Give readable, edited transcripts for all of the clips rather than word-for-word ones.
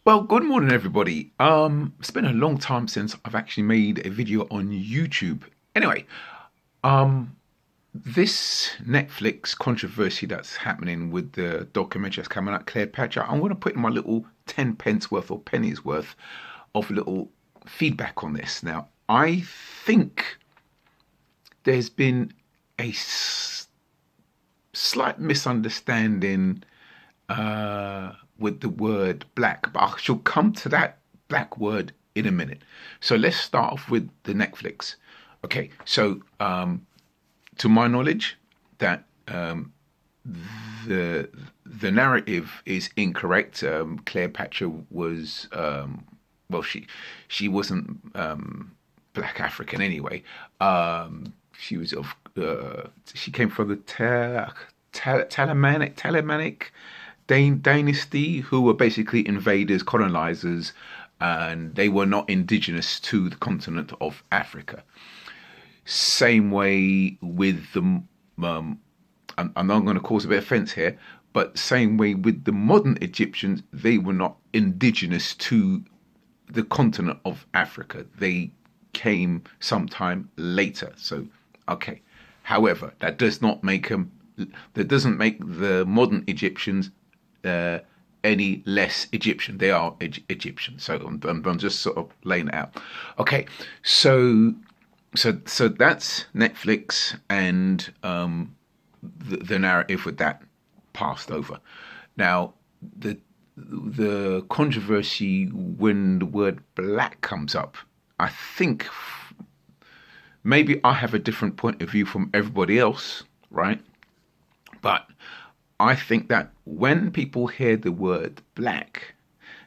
Well, good morning, everybody. It's been a long time since I've actually made a video on YouTube. Anyway, um, this Netflix controversy that's happening with the documentary that's coming out, Cleopatra, I'm going to put in my little 10 pence worth or pennies worth of little feedback on this. Now, I think there's been a slight misunderstanding with the word black, but I shall come to that black word in a minute. So let's start off with the Netflix. Okay, so to my knowledge, that the the narrative is incorrect. Cleopatra was well, she wasn't black African anyway. She was of she came from the Talamanic dynasty, who were basically invaders, colonizers, and they were not indigenous to the continent of Africa. Same way with the, I'm not going to cause a bit of offense here, but same way with the modern Egyptians, they were not indigenous to the continent of Africa. They came sometime later. So, okay. However, that doesn't make the modern Egyptians any less Egyptian. They are Egyptian. So I'm just sort of laying it out. Okay, so that's Netflix and the narrative with that passed over. Now the controversy when the word black comes up, I think maybe I have a different point of view from everybody else, right? But I think that when people hear the word black,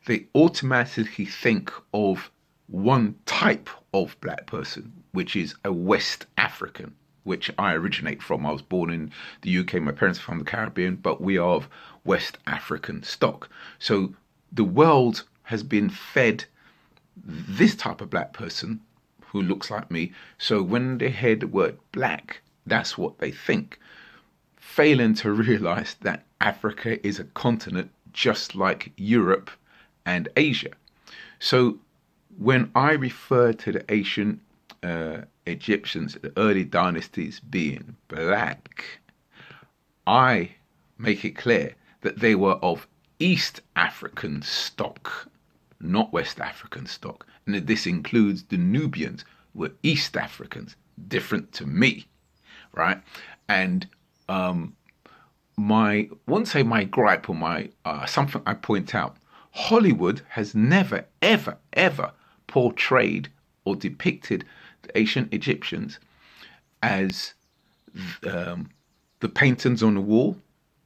they automatically think of one type of black person, which is a West African, which I originate from. I was born in the UK. My parents are from the Caribbean, but we are of West African stock. So the world has been fed this type of black person who looks like me. So when they hear the word black, that's what they think, failing to realize that Africa is a continent just like Europe and Asia. So when I refer to the ancient Egyptians, the early dynasties being black, I make it clear that they were of East African stock, not West African stock. And that this includes the Nubians, who were East Africans, different to me, right? And my won't say my gripe or my something I point out. Hollywood has never, ever, ever portrayed or depicted the ancient Egyptians as the paintings on the wall,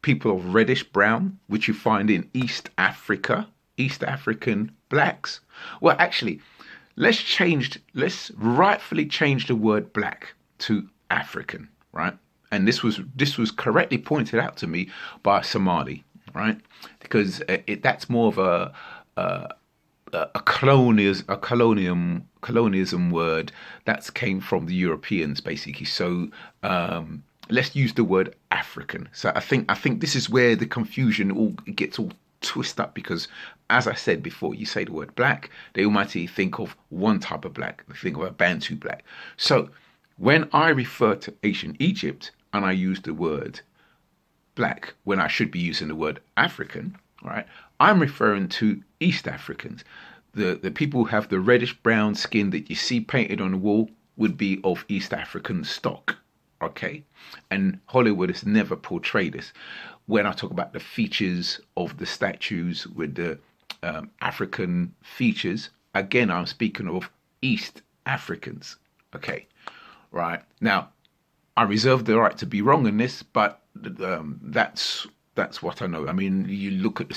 people of reddish brown, which you find in East Africa, East African blacks. Well, actually, let's rightfully change the word black to African, right? And this was correctly pointed out to me by a Somali, right? Because that's more of a colonialism word that came from the Europeans, basically. So let's use the word African. So I think this is where the confusion all gets all twist up, because as I said before, you say the word black, they automatically think of one type of black. They think of a Bantu black. So when I refer to ancient Egypt and I use the word black when I should be using the word African, right? I'm referring to East Africans. The people who have the reddish brown skin that you see painted on the wall would be of East African stock, okay? And Hollywood has never portrayed this. When I talk about the features of the statues with the African features, again, I'm speaking of East Africans, okay? Right. Now, I reserve the right to be wrong in this, but that's what I know. I mean, you look at the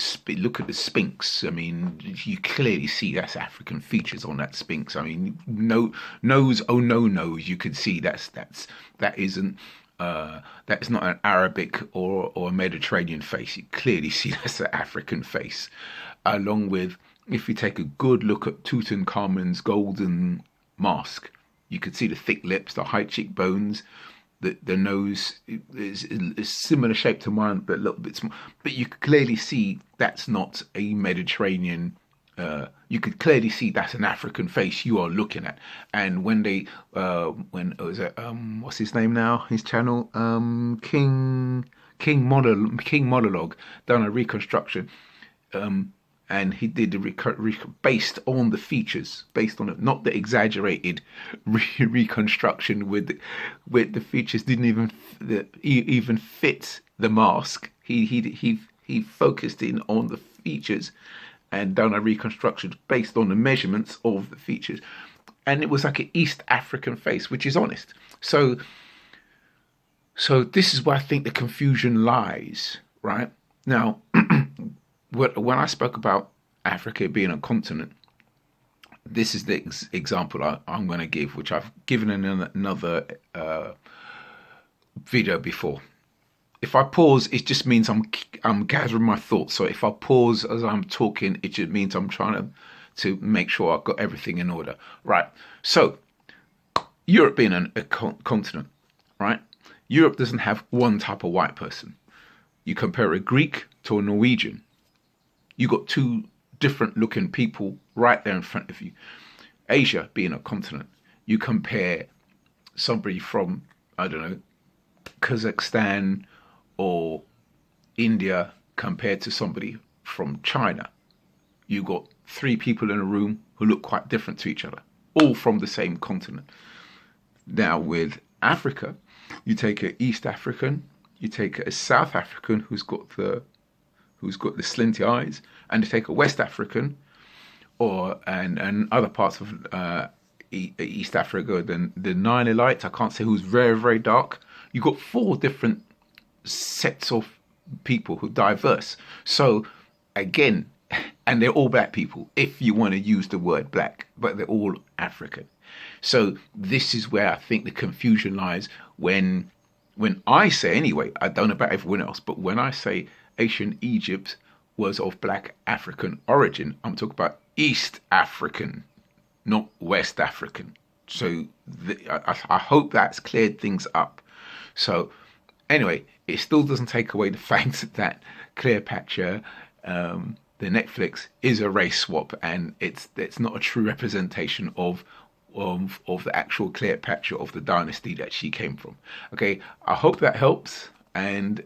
Sphinx. I mean, you clearly see that's African features on that Sphinx. I mean, no nose, oh no nose. You can see that isn't that is not an Arabic or a Mediterranean face. You clearly see that's an African face. Along with, if you take a good look at Tutankhamun's golden mask, you could see the thick lips, the high cheekbones, the nose is similar shape to mine, but a little bit small. But you can clearly see that's not a Mediterranean you could clearly see that's an African face you are looking at. And when they, when was it, what's his name now? His channel, King Monologue, done a reconstruction, and he did the based on the features, based on it, not the exaggerated reconstruction with the features didn't even fit the mask. He focused in on the features and done a reconstruction based on the measurements of the features, and it was like an East African face, which is honest. So this is where I think the confusion lies, right? Now, when I spoke about Africa being a continent, this is the example I'm going to give, which I've given in another video before. If I pause, it just means I'm gathering my thoughts. So if I pause as I'm talking, it just means I'm trying to make sure I've got everything in order. Right. So Europe being a continent, right? Europe doesn't have one type of white person. You compare a Greek to a Norwegian, you got two different looking people right there in front of you. Asia being a continent, you compare somebody from, I don't know, Kazakhstan or India compared to somebody from China. You got three people in a room who look quite different to each other, all from the same continent. Now with Africa, you take an East African, you take a South African who's got the slinty eyes, and you take a West African, and other parts of East Africa, the Nile-elites, I can't say, who's very, very dark. You got four different sets of people who are diverse. So again, and they're all black people, if you want to use the word black, but they're all African. So this is where I think the confusion lies when I say, anyway, I don't know about everyone else, but when I say ancient Egypt was of black African origin, I'm talking about East African, not West African. So I hope that's cleared things up. So anyway, it still doesn't take away the fact that Cleopatra, the Netflix, is a race swap, and it's not a true representation of the actual Cleopatra of the dynasty that she came from. Okay, I hope that helps. And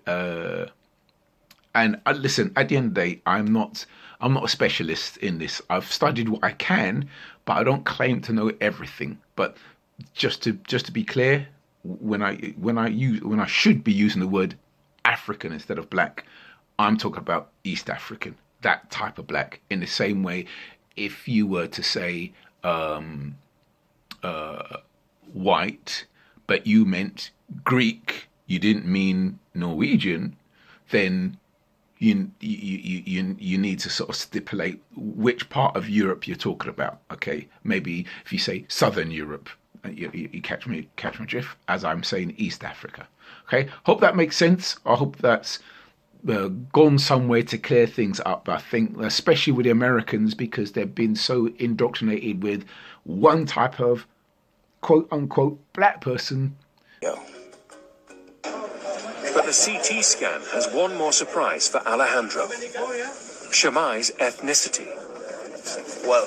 listen, at the end of the day, I'm not a specialist in this. I've studied what I can, but I don't claim to know everything. But just to be clear, when I should be using the word African instead of black, I'm talking about East African, that type of black. In the same way, if you were to say white, but you meant Greek, you didn't mean Norwegian, then you need to sort of stipulate which part of Europe you're talking about. Okay, maybe if you say Southern Europe, you catch my drift, as I'm saying East Africa. Okay, hope that makes sense. I hope that's gone somewhere to clear things up. I think, especially with the Americans, because they've been so indoctrinated with one type of quote unquote black person. Yeah. But the CT scan has one more surprise for Alejandro: Sumai's ethnicity. Well,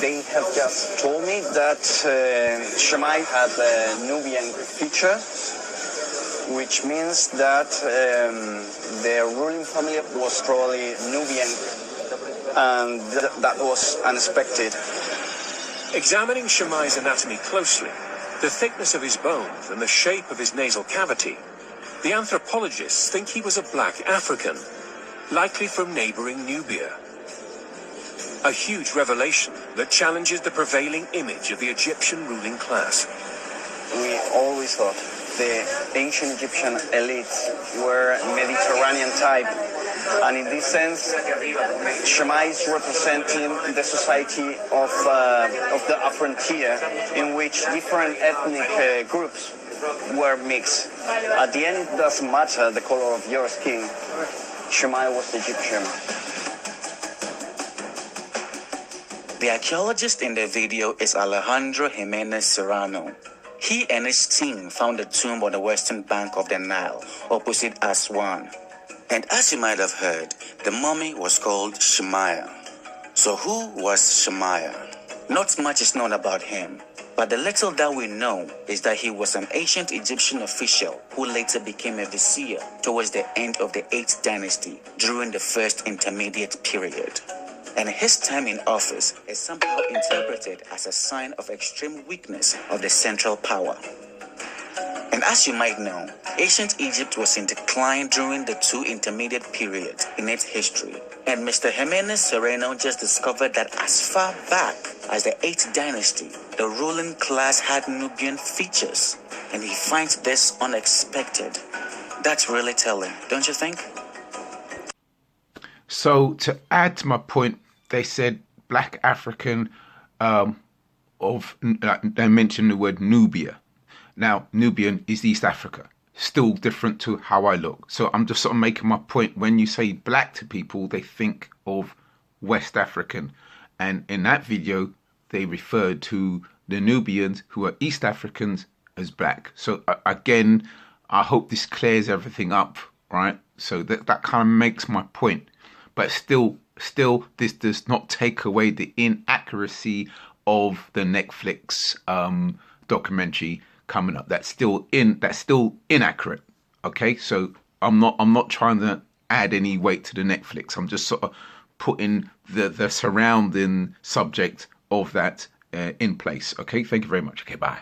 they have just told me that Sumai had a Nubian feature, which means that their ruling family was probably Nubian, and that was unexpected. Examining Sumai's anatomy closely, the thickness of his bones and the shape of his nasal cavity, the anthropologists think he was a black African, likely from neighboring Nubia. A huge revelation that challenges the prevailing image of the Egyptian ruling class. We always thought the ancient Egyptian elites were Mediterranean type, and in this sense, Sumai is representing the society of the frontier, in which different ethnic groups were mixed. At the end, it doesn't matter the color of your skin. Sumai was Egyptian. The archaeologist in the video is Alejandro Jimenez Serrano. He and his team found a tomb on the western bank of the Nile, opposite Aswan. And as you might have heard, the mummy was called Sumaya. So who was Sumaya? Not much is known about him, but the little that we know is that he was an ancient Egyptian official who later became a vizier towards the end of the 8th dynasty during the first intermediate period. And his time in office is somehow interpreted as a sign of extreme weakness of the central power. And as you might know, ancient Egypt was in decline during the 2 intermediate periods in its history. And Mr. Jimenez Serrano just discovered that as far back as the 8th dynasty, the ruling class had Nubian features. And he finds this unexpected. That's really telling, don't you think? So to add to my point, they said black African they mentioned the word Nubia. Now, Nubian is East Africa, still different to how I look. So I'm just sort of making my point. When you say black to people, they think of West African. And in that video, they referred to the Nubians, who are East Africans, as black. So again, I hope this clears everything up, right? So that kind of makes my point. But still, this does not take away the inaccuracy of the Netflix documentary coming up. That's still inaccurate. Okay, so I'm not trying to add any weight to the Netflix. I'm just sort of putting the surrounding subject of that in place. Okay, thank you very much. Okay, bye.